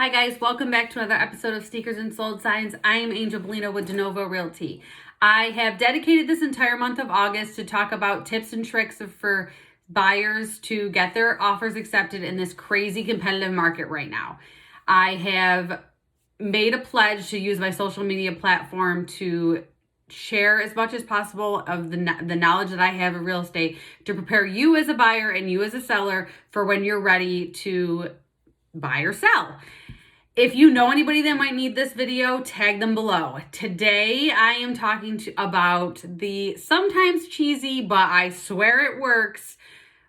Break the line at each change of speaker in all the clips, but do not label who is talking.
Hi guys, welcome back to another episode of Sneakers and Sold Signs. I am Angel Bellino with DeNovo Realty. I have dedicated this entire month of August to talk about tips and tricks for buyers to get their offers accepted in this crazy competitive market right now. I have made a pledge to use my social media platform to share as much as possible of the knowledge that I have of real estate to prepare you as a buyer and you as a seller for when you're ready to buy or sell. If you know anybody that might need this video, tag them below. Today, I am talking about the sometimes cheesy, but I swear it works,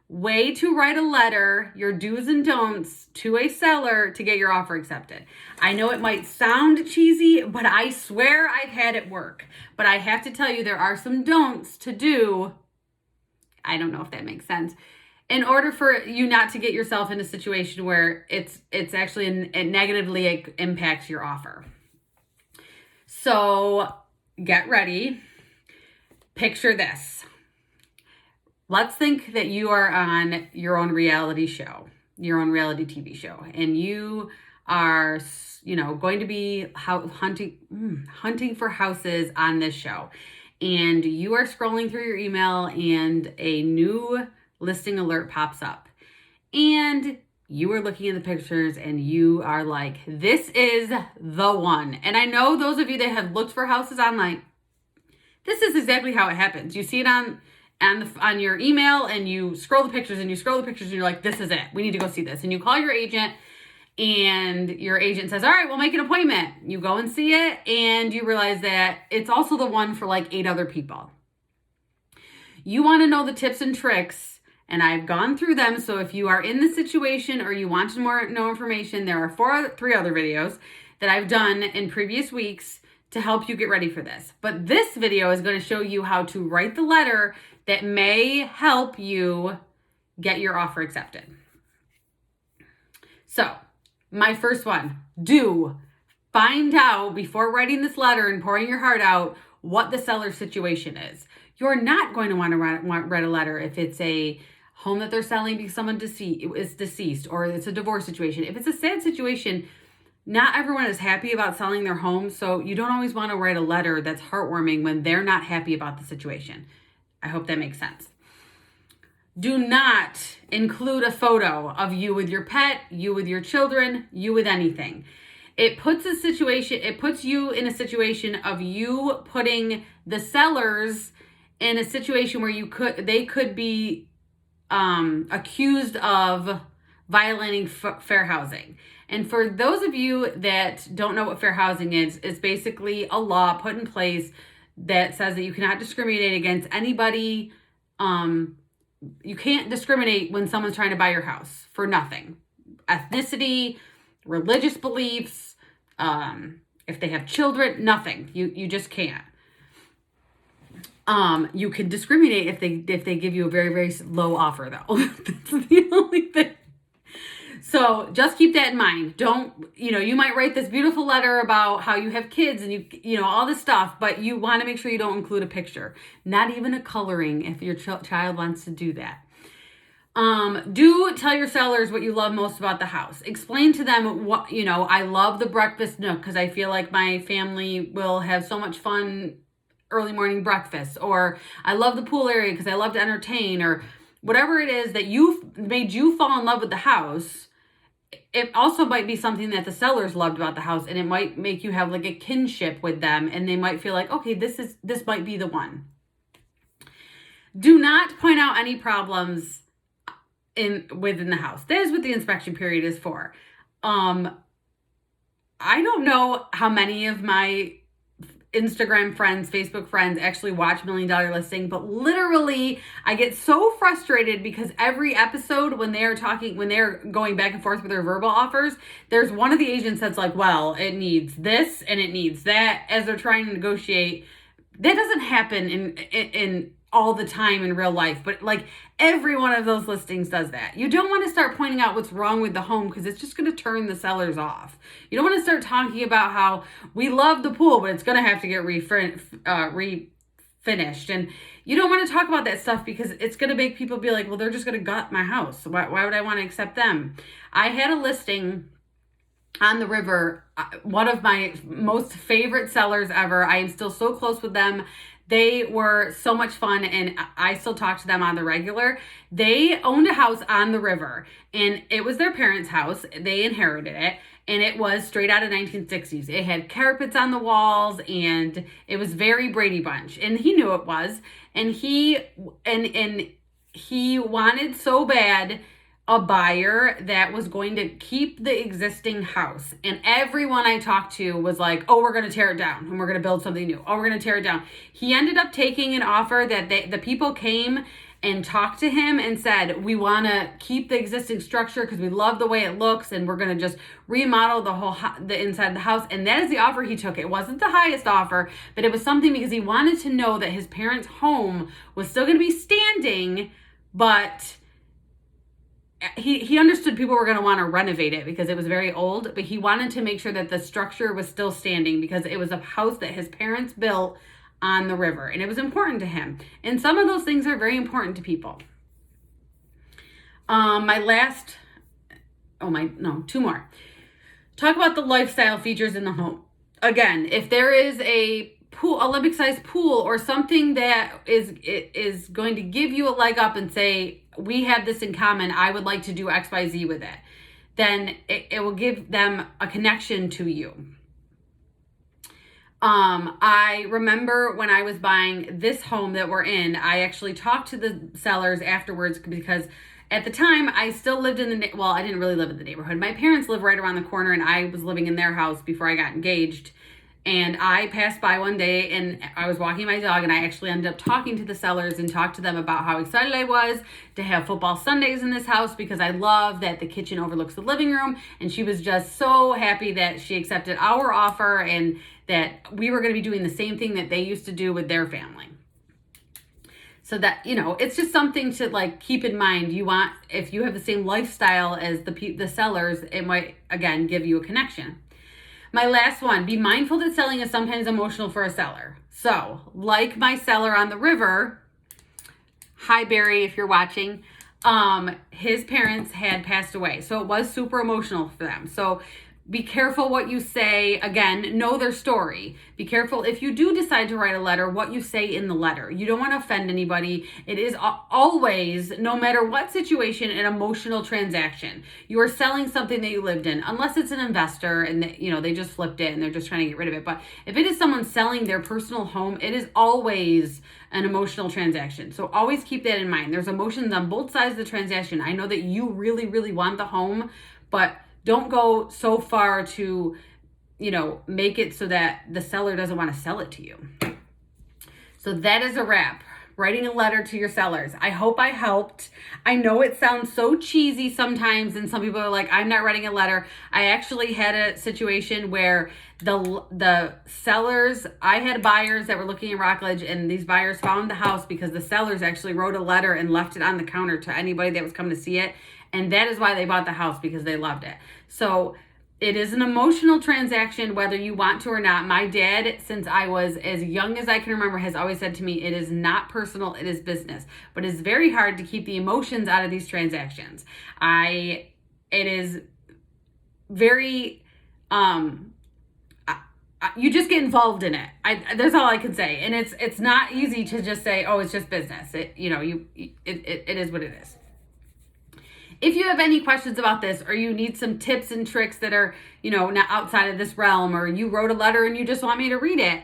way to write a letter, your do's and don'ts, to a seller to get your offer accepted. I know it might sound cheesy, but I swear I've had it work. But I have to tell you, there are some don'ts to do. I don't know if that makes sense. In order for you not to get yourself in a situation where it's actually it negatively impacts your offer. So get ready. Picture this. Let's think that you are on your own reality show, your own reality TV show, and you are, going to be hunting for houses on this show. And you are scrolling through your email and a new listing alert pops up. And you are looking at the pictures and you are like, this is the one. And I know those of you that have looked for houses online, this is exactly how it happens. You see it on your email and you scroll the pictures and you're like, this is it. We need to go see this. And you call your agent and your agent says, all right, we'll make an appointment. You go and see it and you realize that it's also the one for like 8 other people. You want to know the tips and tricks, and I've gone through them. So if you are in the situation or you want to know information, there are 3 other videos that I've done in previous weeks to help you get ready for this. But this video is going to show you how to write the letter that may help you get your offer accepted. So my first one, find out before writing this letter and pouring your heart out what the seller's situation is. You're not going to want to write a letter if it's a home that they're selling because someone is deceased or it's a divorce situation. If it's a sad situation, not everyone is happy about selling their home, so you don't always want to write a letter that's heartwarming when they're not happy about the situation. I hope that makes sense. Do not include a photo of you with your pet, you with your children, you with anything. It puts you in a situation of you putting the sellers in a situation where they could be accused of violating fair housing. And for those of you that don't know what fair housing is, it's basically a law put in place that says that you cannot discriminate against anybody. You can't discriminate when someone's trying to buy your house for nothing. Ethnicity, religious beliefs, if they have children, nothing. You just can't. You can discriminate if they give you a very, very low offer though. That's the only thing. So just keep that in mind. You might write this beautiful letter about how you have kids and you all this stuff, but you want to make sure you don't include a picture, not even a coloring if your child wants to do that. Do tell your sellers what you love most about the house. Explain to them what, I love the breakfast nook because I feel like my family will have so much fun early morning breakfast, or I love the pool area because I love to entertain, or whatever it is that made you fall in love with the house. It also might be something that the sellers loved about the house, and it might make you have like a kinship with them, and they might feel like, okay, this might be the one. Do not point out any problems within the house. That is what the inspection period is for. I don't know how many of my Instagram friends, Facebook friends actually watch $1 Million Listing, but literally I get so frustrated because every episode when they're going back and forth with their verbal offers, there's one of the agents that's like, well, it needs this and it needs that as they're trying to negotiate. That doesn't happen in all the time in real life, but like every one of those listings does that. You don't want to start pointing out what's wrong with the home because it's just going to turn the sellers off. You don't want to start talking about how we love the pool, but it's going to have to get refinished. And you don't want to talk about that stuff because it's going to make people be like, well, they're just going to gut my house. Why would I want to accept them? I had a listing on the river, one of my most favorite sellers ever. I am still so close with them. They were so much fun, and I still talk to them on the regular. They owned a house on the river, and it was their parents' house. They inherited it, and it was straight out of 1960s. It had carpets on the walls, and it was very Brady Bunch, and he knew it was. And he wanted so bad a buyer that was going to keep the existing house. And everyone I talked to was like, oh, we're going to tear it down and we're going to build something new. Oh, we're going to tear it down. He ended up taking an offer that the people came and talked to him and said, we want to keep the existing structure because we love the way it looks, and we're going to just remodel the inside of the house. And that is the offer he took. It wasn't the highest offer, but it was something because he wanted to know that his parents' home was still going to be standing, but he understood people were going to want to renovate it because it was very old, but he wanted to make sure that the structure was still standing because it was a house that his parents built on the river, and it was important to him. And some of those things are very important to people. Two more. Talk about the lifestyle features in the home. Again, if there is a pool, Olympic-sized pool, or something that is going to give you a leg up and say, we have this in common, I would like to do XYZ with it, then it will give them a connection to you. I remember when I was buying this home that we're in, I actually talked to the sellers afterwards because at the time I still lived in I didn't really live in the neighborhood. My parents live right around the corner, and I was living in their house before I got engaged. And I passed by one day and I was walking my dog, and I actually ended up talking to the sellers and talked to them about how excited I was to have football Sundays in this house because I love that the kitchen overlooks the living room. And she was just so happy that she accepted our offer and that we were going to be doing the same thing that they used to do with their family. So that, it's just something to keep in mind. If you have the same lifestyle as the sellers, it might, again, give you a connection. My last one, be mindful that selling is sometimes emotional for a seller. So, like my seller on the river, hi Barry, if you're watching, his parents had passed away. So it was super emotional for them. So be careful what you say. Again, know their story. Be careful if you do decide to write a letter, what you say in the letter. You don't want to offend anybody. It is always, no matter what situation, an emotional transaction. You are selling something that you lived in, unless it's an investor and they just flipped it and they're just trying to get rid of it. But if it is someone selling their personal home, it is always an emotional transaction. So always keep that in mind. There's emotions on both sides of the transaction. I know that you really, really want the home, but don't go so far to, make it so that the seller doesn't want to sell it to you. So that is a wrap. Writing a letter to your sellers. I hope I helped. I know it sounds so cheesy sometimes, and some people are like, I'm not writing a letter. I actually had a situation where the sellers, I had buyers that were looking in Rockledge, and these buyers found the house because the sellers actually wrote a letter and left it on the counter to anybody that was coming to see it. And that is why they bought the house, because they loved it. So it is an emotional transaction, whether you want to or not. My dad, since I was as young as I can remember, has always said to me, it is not personal, it is business. But it's very hard to keep the emotions out of these transactions. It is very, you just get involved in it. That's all I can say. And it's not easy to just say, oh, it's just business. It is what it is. If you have any questions about this, or you need some tips and tricks that are, not outside of this realm, or you wrote a letter and you just want me to read it,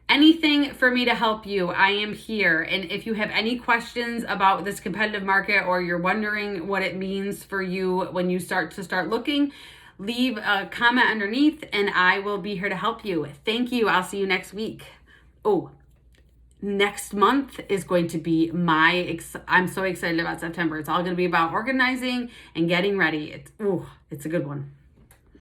anything for me to help you, I am here. And if you have any questions about this competitive market, or you're wondering what it means for you when you start looking, leave a comment underneath and I will be here to help you. Thank you. I'll see you next week. Oh, next month is going to be I'm so excited about September. It's all going to be about organizing and getting ready. It's a good one.